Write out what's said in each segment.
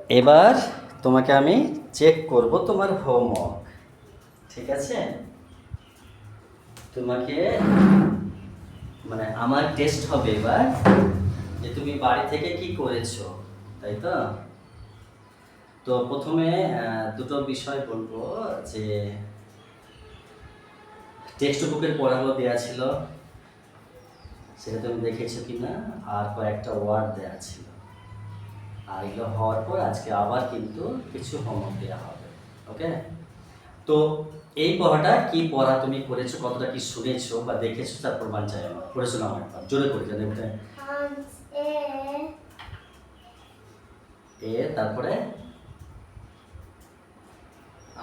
এবার তোমাকে আমি চেক করব তোমার হোমওয়ার্ক, ঠিক আছে? তোমাকে মানে আমার টেস্ট হবে এবার যে তুমি বাড়ি থেকে কি করেছো, তাই তো? তো প্রথমে দুটো বিষয় বলবো যে টেক্সট বুকের পড়াগুলো দেওয়া ছিল, সেটা তুমি দেখেছো কি না, আর কয়েকটা ওয়ার্ড দেওয়া ছিল। আর এগুলো হওয়ার পর আজকে আবার কিন্তু কিছু হোমওয়ার্ক দেওয়া হবে, ওকে? তো এই পড়াটা কি পড়া তুমি করেছো, কতটা কি শুনেছো বা দেখেছো তার প্রমাণ চাই আমার। পড়েছো না আমার একবার জোরে করে জানি ওটা। তারপরে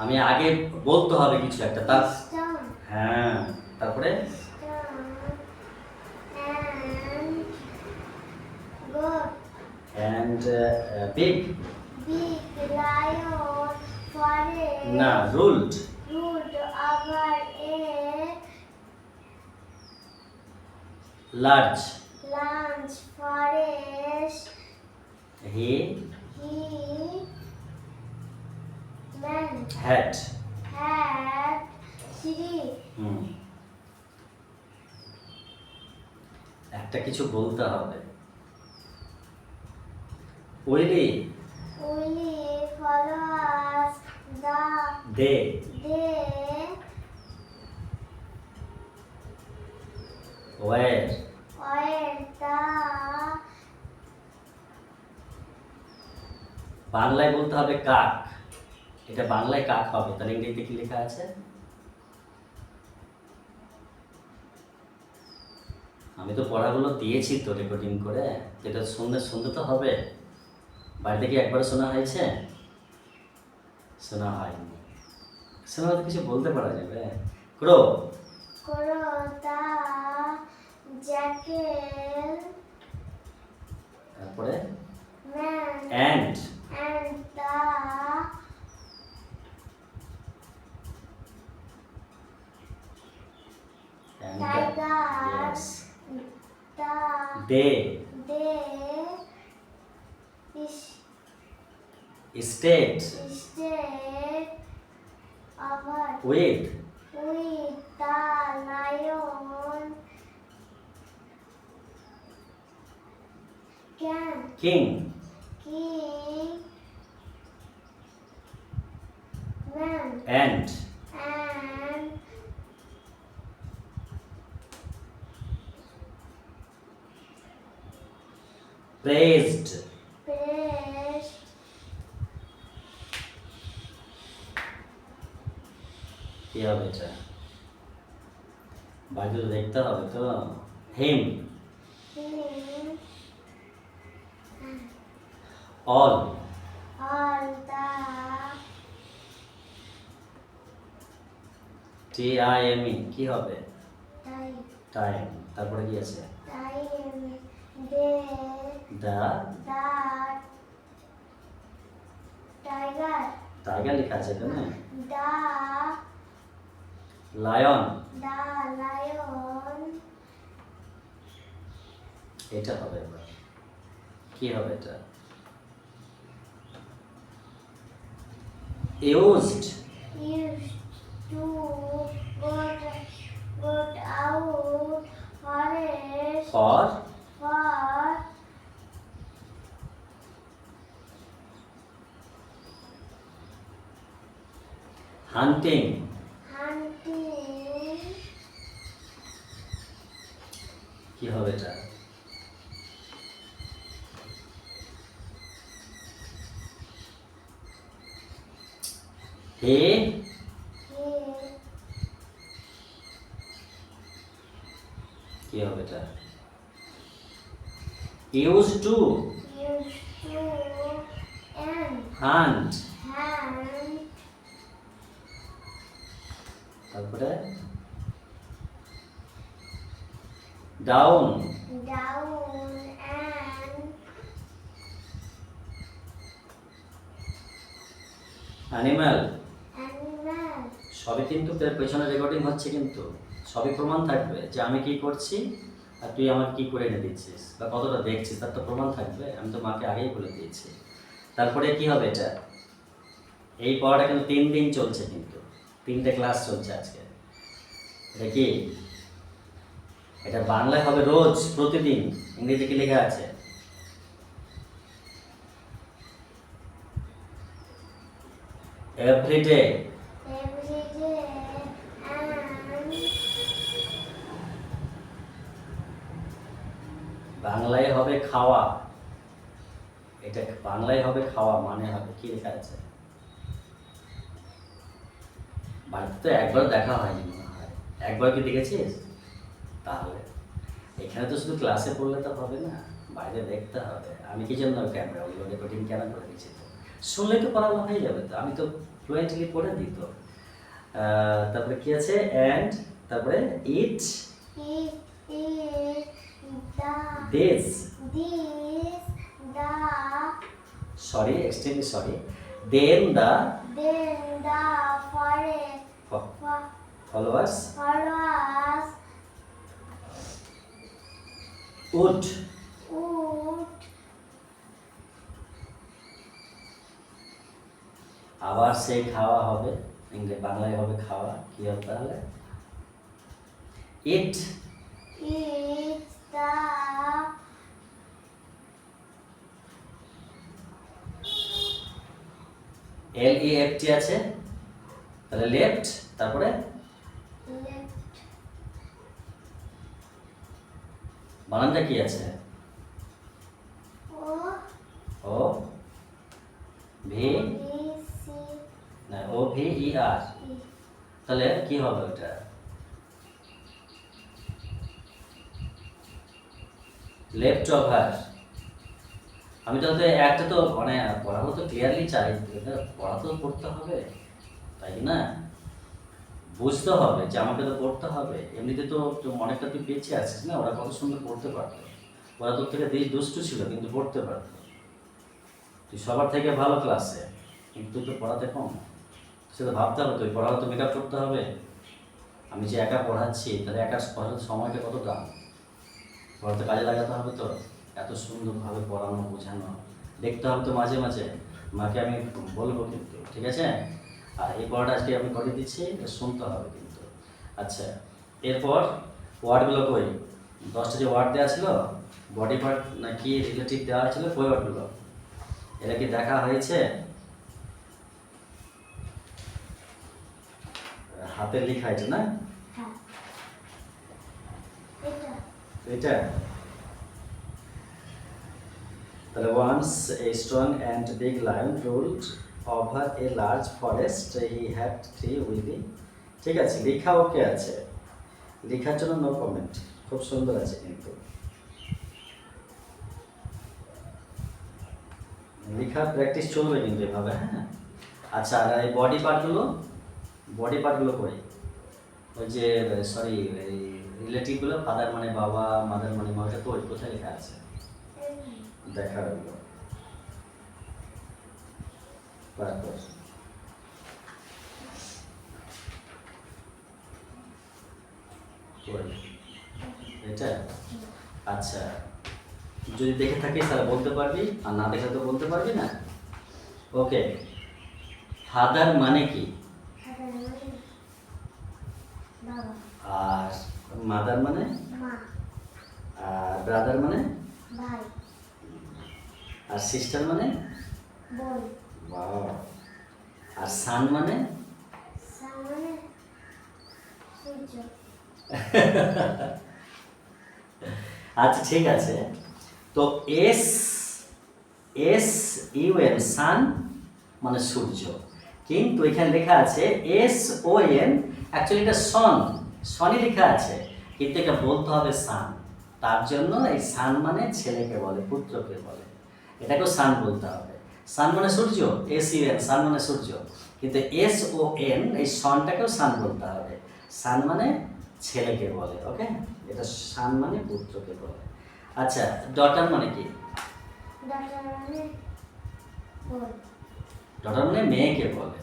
আমি আগে বলতে হবে কিছু একটা তার। হ্যাঁ, তারপরে and big lion forest না ruled ruled over a large large forest. he Man had had three একটা কিছু বলতে হবে। ওইলি only followers they they where were the বাংলায় বলতে হবে কাক, এটা বাংলায় কাক হবে, তাহলে ইংরেজিতে কি লেখা আছে? আমি তো পড়াগুলো দিয়েছি তো রেকর্ডিং করে, যেটা শুনতে শুনতে তো হবে। বাড়িতে কি একবার শোনা হয়েছে? শোনা হয়নি। শোনা হয়তো কিছু বলতে পারা যাবে। ক্রো the jackal তারপরে man and and the yes the they they stayed stayed over with with the lion king king man and and praised praised কি হবে এটা? বাড়িতে তো দেখতে হবে তো। him him all all the time কি হবে? time time. তারপরে কি আছে? they the the tiger tiger লেখা আছে এখানে। the লায়ন lion এটা হবে এবার। কি হবে এটা? used used to got out forest for for hunting hunting কি হবে এটা? he কি হবে এটা? used to used to and hunt hand তারপরে down down and animal animal সবই কিন্তু পেছনে রেকর্ডিং হচ্ছে, কিন্তু সবই প্রমাণ থাকবে যে আমি কি করছি আর তুই আমাকে কি করে এনে দিচ্ছিস বা কতটা দেখছিস, তার তো প্রমাণ থাকবে। আমি তো মাকে আগেই বলে দিয়েছি। তারপরে কি হবে এটা? এই পড়াটা কিন্তু 3 দিন চলছে, কিন্তু 3টে ক্লাস চলছে আজকে। এটা কি? এটা বাংলায় হবে রোজ, প্রতিদিন। ইংরেজি কি লেখা আছে? এভরিডে। every day and বাংলায় হবে খাওয়া। এটা বাংলায় হবে খাওয়া, মানে হবে কি লেখা আছে? বাড়িতে তো একবার দেখা হয়নি মনে হয়। একবার কি দেখেছিস? তাহলে এখানে তো শুধু ক্লাসে পড়লে তো হবে না, বাইরে দেখতে হবে। আমি কি জন্য ক্যামেরা ওগুলো রেকর্ডিং কেন করে দিচ্ছি? তো শুনলেই তো পড়ানো হয়ে যাবে, তো আমি তো ফ্লুয়েন্টলি পড়ে দিই তো। তারপরে কি আছে? অ্যান্ড, তারপরে it it is this, this the sorry, extremely sorry, then the then the forest followers followers would. would আবার সেই খাওয়া হবে, বাংলায় হবে খাওয়া। কি হবে তাহলে? ইট eat the LEFT আছে, তাহলে লেফট। তারপরে left বানানটা কি আছে? o ও ভি, c না ও ভি ই আর। e তাহলে কি হবে ওটা? Left over. আমি তো একটা তো মানে পড়াগুলো তো ক্লিয়ারলি চাই, এটা পড়া তো পড়তে হবে, তাই না? বুঝতে হবে যে আমাকে তো পড়তে হবে। এমনিতে তো অনেকটা তুই পিছিয়ে আছিস না, ওরা কত সুন্দর পড়তে পারতো। ওরা তোর থেকে দুষ্টু ছিল কিন্তু পড়তে পারতো। তুই সবার থেকে ভালো ক্লাসে, কিন্তু তুই তো পড়াতে কম। সেটা ভাবতে হবে, তুই পড়াও তো মেকআপ করতে হবে। আমি যে একা পড়াচ্ছি, তাহলে একা পড়ার সময়টা কত দাম, পড়াতে কাজে লাগাতে হবে। তো এত সুন্দরভাবে পড়ানো বোঝানো দেখতে হবে তো মাঝে মাঝে। মাকে আমি বলবো কিন্তু, ঠিক আছে? আর এই পড়াটা আজকে আমি করে দিচ্ছি, এটা শুনতে হবে কিন্তু। আচ্ছা, এরপর ওয়ার্ডগুলো কই? 10টা যে ওয়ার্ড দেওয়া ছিল, বডি পার্ট না কি রিলেটিভ দেওয়া ছিল, কই ওয়ার্ডগুলো? এটা কি দেখা হয়েছে? হাতে লেখা আছে না হ্যাঁ এটা এটা? তাহলে once a strong and big lion ruled over a large forest, he had 3 with him. ঠিক আছে, লেখা ওকে আছে, লেখার জন্য নো কমেন্ট, খুব সুন্দর আছে কিন্তু লেখার প্র্যাকটিস চলবে কিন্তু এভাবে, হ্যাঁ। আচ্ছা, আর এই বডি পার্টগুলো করি, ওই যে সরি এই রিলেটিভগুলো, ফাদার মানে বাবা, মাদার মানে মা, ওটা তো কোথায় লেখা আছে? দেখা হলো। তারপর কই? এটা? আচ্ছা, যদি দেখে থাকিস তাহলে বলতে পারবি, আর না দেখে তো বলতে পারবি না। ওকে, ফাদার মানে কি? বাবা আর মাদার মানে? মা আর ব্রাদার মানে? ভাই আর সিস্টার মানে? বোন ওয়াও। আর সান মানে? সামনে সূর্য আচ্ছা ঠিক আছে, তো এস এস ইউএন সান মানে সূর্য, কিন্তু এখানে লেখা আছে এস ও এন, অ্যাকচুয়ালি এটা সনই লেখা আছে, কিন্তু এটা বলতে হবে সান। তার জন্য এই সান মানে ছেলেকে বলে, পুত্রকে বলে, এটাকেও সান বলতে হবে। সান মানে সূর্য, এস ইউএন সান মানে সূর্য, কিন্তু এস ও এন এই সনটাকেও সান বলতে হবে। সান মানে ছেলেকে বলে, ওকে? এটা সান মানে পুত্রকে বলে। আচ্ছা, ডটার মানে কি? ডাক্তার মানে বোন ডটার মানে মেয়েকে বলে,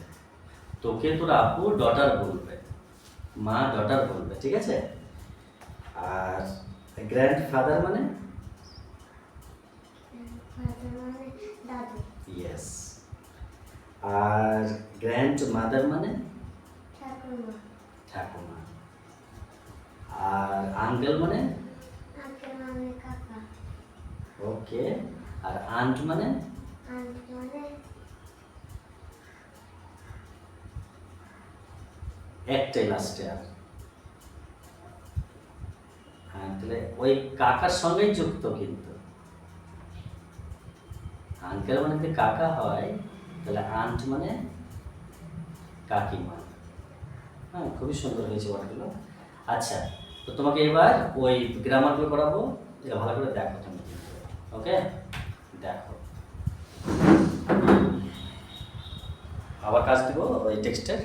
তোকে তোর আপু ডটার বলবে, মা ডটার বলবে, ঠিক আছে? আর গ্র্যান্ডফাদার মানে? ফাদার মানে দাদু ইয়েস, আর গ্র্যান্ড মাদার মানে ঠাকুমা ঠাকুমা। আর আঙ্কেল মানে আঙ্কেল মানে কাকা ওকে। আর আন্ট মানে আন্ট মানে একটাই লাস্টে আর হ্যাঁ, তাহলে ওই কাকার সঙ্গেই যুক্ত কিন্তু আঙ্কেল মানে যদি কাকা হয় তাহলে আন্ট মানে কাকিমা। হ্যাঁ, খুবই সুন্দর হয়েছে ওয়ার্ডগুলো। আচ্ছা, তো তোমাকে এবার ওই গ্রামারগুলো করাবো, এটা ভালো করে দেখো তুমি কিন্তু। ওকে, দেখো আবার কাজ দিব ওই টেক্সটের।